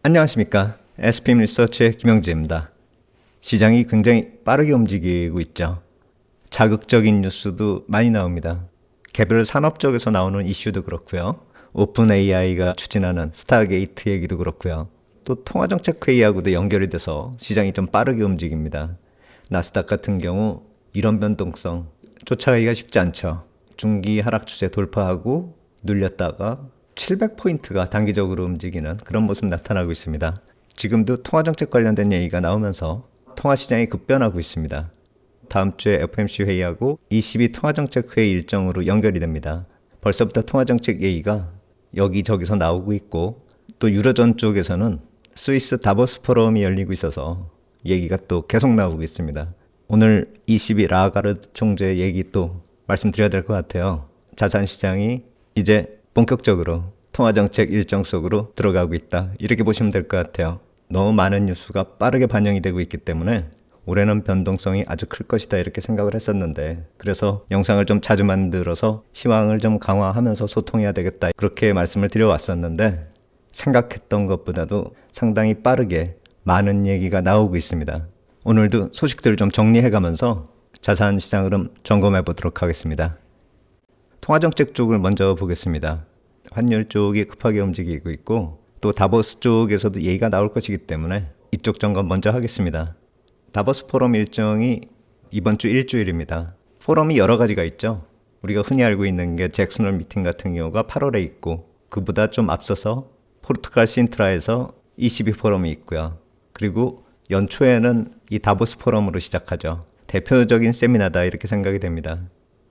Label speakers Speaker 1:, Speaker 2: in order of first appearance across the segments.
Speaker 1: 안녕하십니까. SPM 리서치의 김영재입니다. 시장이 굉장히 빠르게 움직이고 있죠. 자극적인 뉴스도 많이 나옵니다. 개별 산업 쪽에서 나오는 이슈도 그렇고요. 오픈 AI가 추진하는 스타게이트 얘기도 그렇고요. 또 통화정책회의하고도 연결이 돼서 시장이 좀 빠르게 움직입니다. 나스닥 같은 경우 이런 변동성 쫓아가기가 쉽지 않죠. 중기 하락 추세 돌파하고 눌렸다가 700포인트가 단기적으로 움직이는 그런 모습 나타나고 있습니다. 지금도 통화정책 관련된 얘기가 나오면서 통화시장이 급변하고 있습니다. 다음 주에 FOMC 회의하고 ECB 통화정책 회의 일정으로 연결이 됩니다. 벌써부터 통화정책 얘기가 여기저기서 나오고 있고 또 유로존 쪽에서는 스위스 다보스 포럼이 열리고 있어서 얘기가 또 계속 나오고 있습니다. 오늘 ECB 라가르드 총재 얘기 또 말씀드려야 될 것 같아요. 자산시장이 이제 본격적으로 통화정책 일정 속으로 들어가고 있다. 이렇게 보시면 될 것 같아요. 너무 많은 뉴스가 빠르게 반영이 되고 있기 때문에 올해는 변동성이 아주 클 것이다 이렇게 생각을 했었는데 그래서 영상을 좀 자주 만들어서 시황을 좀 강화하면서 소통해야 되겠다 그렇게 말씀을 드려왔었는데 생각했던 것보다도 상당히 빠르게 많은 얘기가 나오고 있습니다. 오늘도 소식들을 좀 정리해가면서 자산시장 흐름 점검해 보도록 하겠습니다. 통화정책 쪽을 먼저 보겠습니다. 환율 쪽이 급하게 움직이고 있고 또 다보스 쪽에서도 얘기가 나올 것이기 때문에 이쪽 점검 먼저 하겠습니다. 다보스 포럼 일정이 이번 주 일주일입니다. 포럼이 여러 가지가 있죠. 우리가 흔히 알고 있는 게 잭슨홀 미팅 같은 경우가 8월에 있고 그보다 좀 앞서서 포르투갈 신트라에서 ECB 포럼이 있고요. 그리고 연초에는 이 다보스 포럼으로 시작하죠. 대표적인 세미나다 이렇게 생각이 됩니다.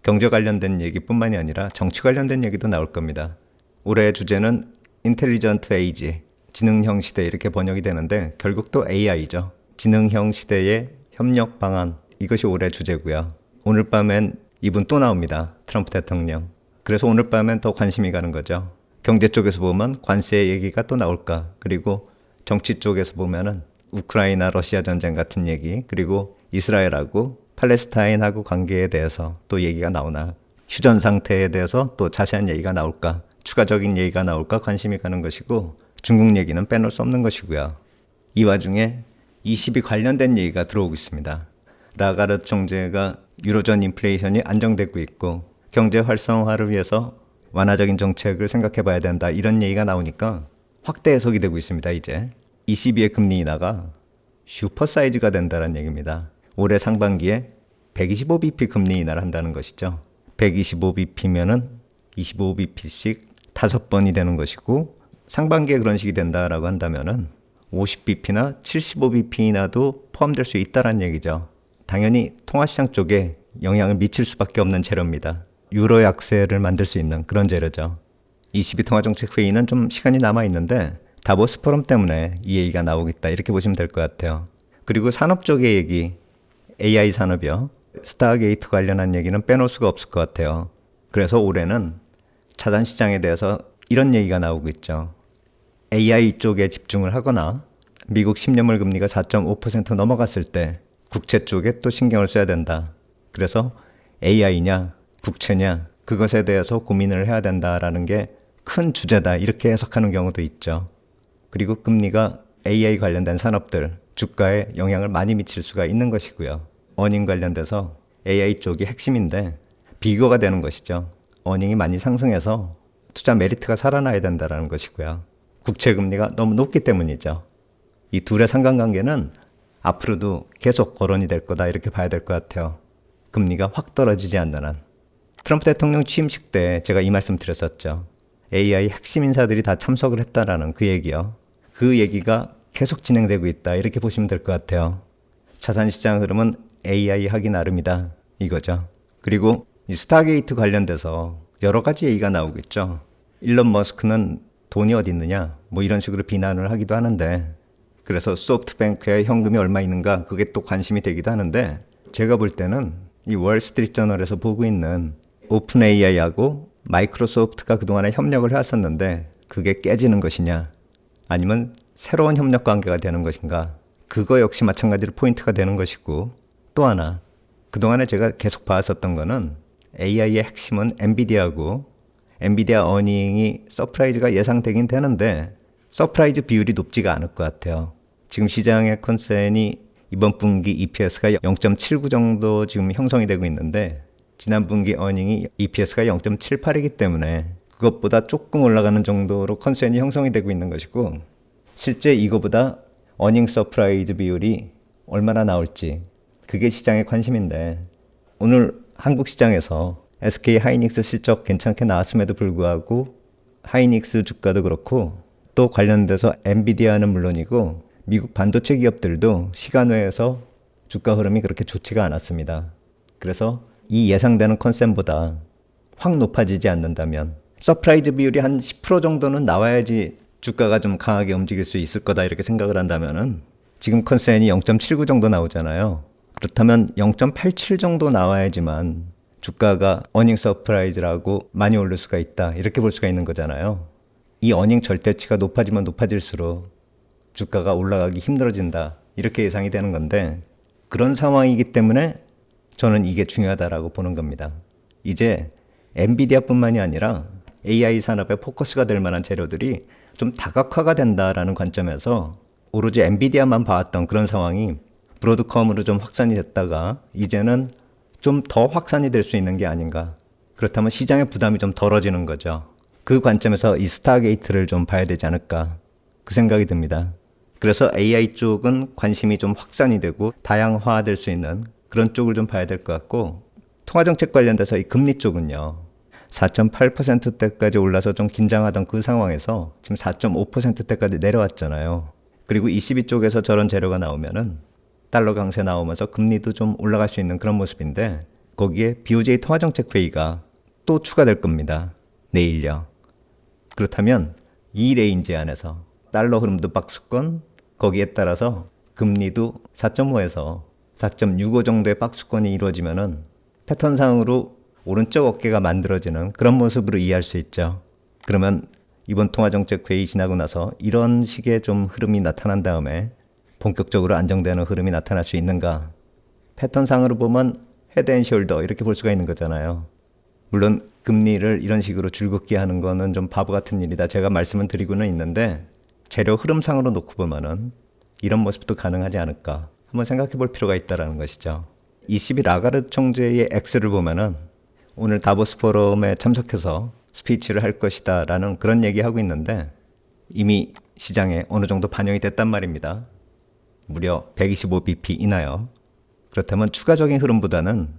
Speaker 1: 경제 관련된 얘기뿐만이 아니라 정치 관련된 얘기도 나올 겁니다. 올해의 주제는 인텔리전트 에이지, 지능형 시대 이렇게 번역이 되는데 결국 또 AI죠. 지능형 시대의 협력 방안, 이것이 올해 주제고요. 오늘 밤엔 이분 또 나옵니다. 트럼프 대통령. 그래서 오늘 밤엔 더 관심이 가는 거죠. 경제 쪽에서 보면 관세 얘기가 또 나올까. 그리고 정치 쪽에서 보면은 우크라이나 러시아 전쟁 같은 얘기, 그리고 이스라엘하고 팔레스타인하고 관계에 대해서 또 얘기가 나오나, 휴전 상태에 대해서 또 자세한 얘기가 나올까, 추가적인 얘기가 나올까 관심이 가는 것이고, 중국 얘기는 빼놓을 수 없는 것이고요. 이 와중에 ECB 관련된 얘기가 들어오고 있습니다. 라가르드 총재가 유로존 인플레이션이 안정되고 있고 경제 활성화를 위해서 완화적인 정책을 생각해 봐야 된다 이런 얘기가 나오니까 확대 해석이 되고 있습니다. 이제 ECB의 금리 인하가 슈퍼 사이즈가 된다는 얘기입니다. 올해 상반기에 125bp 금리 인하를 한다는 것이죠. 125bp면은 25bp씩 5번이 되는 것이고 상반기에 그런 식이 된다라고 한다면은 50bp나 75bp 인하도 포함될 수 있다는 얘기죠. 당연히 통화시장 쪽에 영향을 미칠 수밖에 없는 재료입니다. 유로 약세를 만들 수 있는 그런 재료죠. ECB 통화정책회의는 좀 시간이 남아있는데 다보스 포럼 때문에 이 얘기가 나오겠다 이렇게 보시면 될 것 같아요. 그리고 산업 쪽의 얘기, AI 산업이요. 스타게이트 관련한 얘기는 빼놓을 수가 없을 것 같아요. 그래서 올해는 자산시장에 대해서 이런 얘기가 나오고 있죠. AI 쪽에 집중을 하거나 미국 10년물 금리가 4.5% 넘어갔을 때 국채 쪽에 또 신경을 써야 된다. 그래서 AI냐 국채냐 그것에 대해서 고민을 해야 된다라는 게 큰 주제다 이렇게 해석하는 경우도 있죠. 그리고 금리가 AI 관련된 산업들 주가에 영향을 많이 미칠 수가 있는 것이고요. 어닝 관련돼서 AI 쪽이 핵심인데 비교가 되는 것이죠. 어닝이 많이 상승해서 투자 메리트가 살아나야 된다는 것이고요. 국채 금리가 너무 높기 때문이죠. 이 둘의 상관관계는 앞으로도 계속 거론이 될 거다 이렇게 봐야 될 것 같아요. 금리가 확 떨어지지 않는 한. 트럼프 대통령 취임식 때 제가 이 말씀 드렸었죠. AI 핵심 인사들이 다 참석을 했다라는 그 얘기요. 그 얘기가 계속 진행되고 있다 이렇게 보시면 될 것 같아요. 자산시장 흐름은 AI 하기 나름이다 이거죠. 그리고 이 스타게이트 관련돼서 여러 가지 얘기가 나오고 있죠. 일론 머스크는 돈이 어디 있느냐 뭐 이런 식으로 비난을 하기도 하는데 그래서 소프트뱅크에 현금이 얼마 있는가 그게 또 관심이 되기도 하는데 제가 볼 때는 이 월스트리트 저널에서 보고 있는 오픈 AI하고 마이크로소프트가 그동안에 협력을 해왔었는데 그게 깨지는 것이냐 아니면 새로운 협력 관계가 되는 것인가 그거 역시 마찬가지로 포인트가 되는 것이고 또 하나 그동안에 제가 계속 봐왔었던 거는 AI의 핵심은 엔비디아고 엔비디아 어닝이 서프라이즈가 예상되긴 되는데 서프라이즈 비율이 높지가 않을 것 같아요. 지금 시장의 컨센이 이번 분기 EPS가 0.79 정도 지금 형성이 되고 있는데 지난 분기 어닝이 EPS가 0.78이기 때문에 그것보다 조금 올라가는 정도로 컨센이 형성이 되고 있는 것이고 실제 이거보다 어닝 서프라이즈 비율이 얼마나 나올지 그게 시장의 관심인데 오늘 한국 시장에서 SK 하이닉스 실적 괜찮게 나왔음에도 불구하고 하이닉스 주가도 그렇고 또 관련돼서 엔비디아는 물론이고 미국 반도체 기업들도 시간 외에서 주가 흐름이 그렇게 좋지가 않았습니다. 그래서 이 예상되는 컨센보다 확 높아지지 않는다면 서프라이즈 비율이 한 10% 정도는 나와야지 주가가 좀 강하게 움직일 수 있을 거다 이렇게 생각을 한다면은 지금 컨센이 0.79 정도 나오잖아요. 그렇다면 0.87 정도 나와야지만 주가가 어닝 서프라이즈라고 많이 오를 수가 있다 이렇게 볼 수가 있는 거잖아요. 이 어닝 절대치가 높아지면 높아질수록 주가가 올라가기 힘들어진다 이렇게 예상이 되는 건데 그런 상황이기 때문에 저는 이게 중요하다라고 보는 겁니다. 이제 엔비디아뿐만이 아니라 AI 산업에 포커스가 될 만한 재료들이 좀 다각화가 된다라는 관점에서 오로지 엔비디아만 봐왔던 그런 상황이 브로드컴으로 좀 확산이 됐다가 이제는 좀 더 확산이 될 수 있는 게 아닌가. 그렇다면 시장의 부담이 좀 덜어지는 거죠. 그 관점에서 이 스타게이트를 좀 봐야 되지 않을까 그 생각이 듭니다. 그래서 AI 쪽은 관심이 좀 확산이 되고 다양화될 수 있는 그런 쪽을 좀 봐야 될 것 같고 통화정책 관련돼서 이 금리 쪽은요. 4.8%대까지 올라서 좀 긴장하던 그 상황에서 지금 4.5%대까지 내려왔잖아요. 그리고 ECB 쪽에서 저런 재료가 나오면은 달러 강세 나오면서 금리도 좀 올라갈 수 있는 그런 모습인데 거기에 BOJ 통화정책 회의가 또 추가될 겁니다. 내일요. 그렇다면 이 레인지 안에서 달러 흐름도 박스권 거기에 따라서 금리도 4.5에서 4.65 정도의 박스권이 이루어지면은 패턴상으로 오른쪽 어깨가 만들어지는 그런 모습으로 이해할 수 있죠. 그러면 이번 통화정책 회의 지나고 나서 이런 식의 좀 흐름이 나타난 다음에 본격적으로 안정되는 흐름이 나타날 수 있는가? 패턴상으로 보면 헤드앤숄더 이렇게 볼 수가 있는 거잖아요. 물론 금리를 이런 식으로 줄긋게 하는 거는 좀 바보 같은 일이다. 제가 말씀을 드리고는 있는데 재료 흐름상으로 놓고 보면은 이런 모습도 가능하지 않을까? 한번 생각해 볼 필요가 있다라는 것이죠. 22 라가르드 총재의 X를 보면은 오늘 다보스 포럼에 참석해서 스피치를 할 것이다 라는 그런 얘기하고 있는데 이미 시장에 어느 정도 반영이 됐단 말입니다. 무려 125bp 이나요. 그렇다면 추가적인 흐름보다는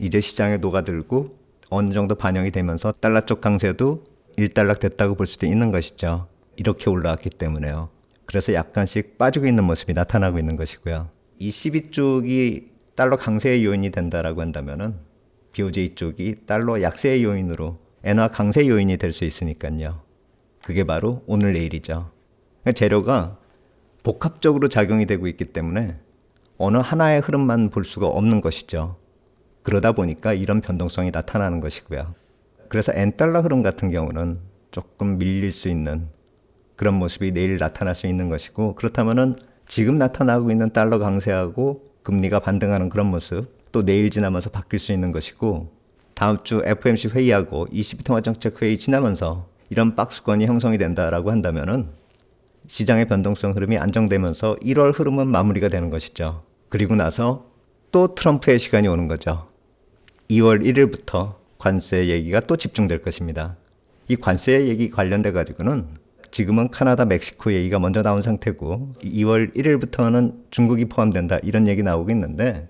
Speaker 1: 이제 시장에 녹아들고 어느 정도 반영이 되면서 달러 쪽 강세도 일단락 됐다고 볼 수도 있는 것이죠. 이렇게 올라왔기 때문에요. 그래서 약간씩 빠지고 있는 모습이 나타나고 있는 것이고요. 이 12쪽이 달러 강세의 요인이 된다라고 한다면은 BOJ 쪽이 달러 약세의 요인으로 엔화 강세 요인이 될 수 있으니까요. 그게 바로 오늘 내일이죠. 재료가 복합적으로 작용이 되고 있기 때문에 어느 하나의 흐름만 볼 수가 없는 것이죠. 그러다 보니까 이런 변동성이 나타나는 것이고요. 그래서 엔달러 흐름 같은 경우는 조금 밀릴 수 있는 그런 모습이 내일 나타날 수 있는 것이고 그렇다면은 지금 나타나고 있는 달러 강세하고 금리가 반등하는 그런 모습 또 내일 지나면서 바뀔 수 있는 것이고 다음 주 FOMC 회의하고 ECB 통화정책 회의 지나면서 이런 박스권이 형성이 된다라고 한다면은 시장의 변동성 흐름이 안정되면서 1월 흐름은 마무리가 되는 것이죠. 그리고 나서 또 트럼프의 시간이 오는 거죠. 2월 1일부터 관세 얘기가 또 집중될 것입니다. 이 관세 얘기 관련돼 가지고는 지금은 카나다, 멕시코 얘기가 먼저 나온 상태고 2월 1일부터는 중국이 포함된다 이런 얘기 나오고 있는데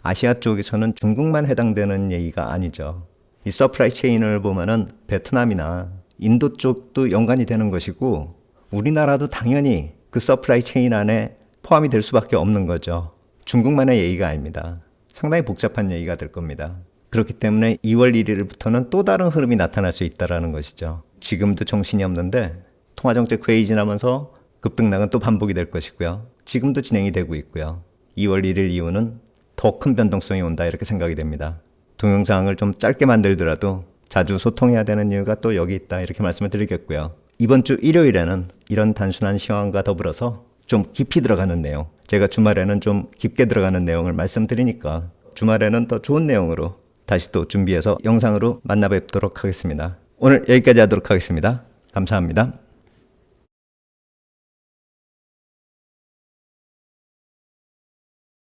Speaker 1: 아시아 쪽에서는 중국만 해당되는 얘기가 아니죠. 이 서프라이 체인을 보면은 베트남이나 인도 쪽도 연관이 되는 것이고 우리나라도 당연히 그 서프라이 체인 안에 포함이 될 수밖에 없는 거죠. 중국만의 얘기가 아닙니다. 상당히 복잡한 얘기가 될 겁니다. 그렇기 때문에 2월 1일부터는 또 다른 흐름이 나타날 수 있다는 것이죠. 지금도 정신이 없는데 통화정책 회의 지나면서 급등락은 또 반복이 될 것이고요. 지금도 진행이 되고 있고요. 2월 1일 이후는 더 큰 변동성이 온다 이렇게 생각이 됩니다. 동영상을 좀 짧게 만들더라도 자주 소통해야 되는 이유가 또 여기 있다 이렇게 말씀을 드리겠고요. 이번 주 일요일에는 이런 단순한 시황과 더불어서 좀 깊이 들어가는 내용 제가 주말에는 좀 깊게 들어가는 내용을 말씀드리니까 주말에는 더 좋은 내용으로 다시 또 준비해서 영상으로 만나 뵙도록 하겠습니다. 오늘 여기까지 하도록 하겠습니다. 감사합니다.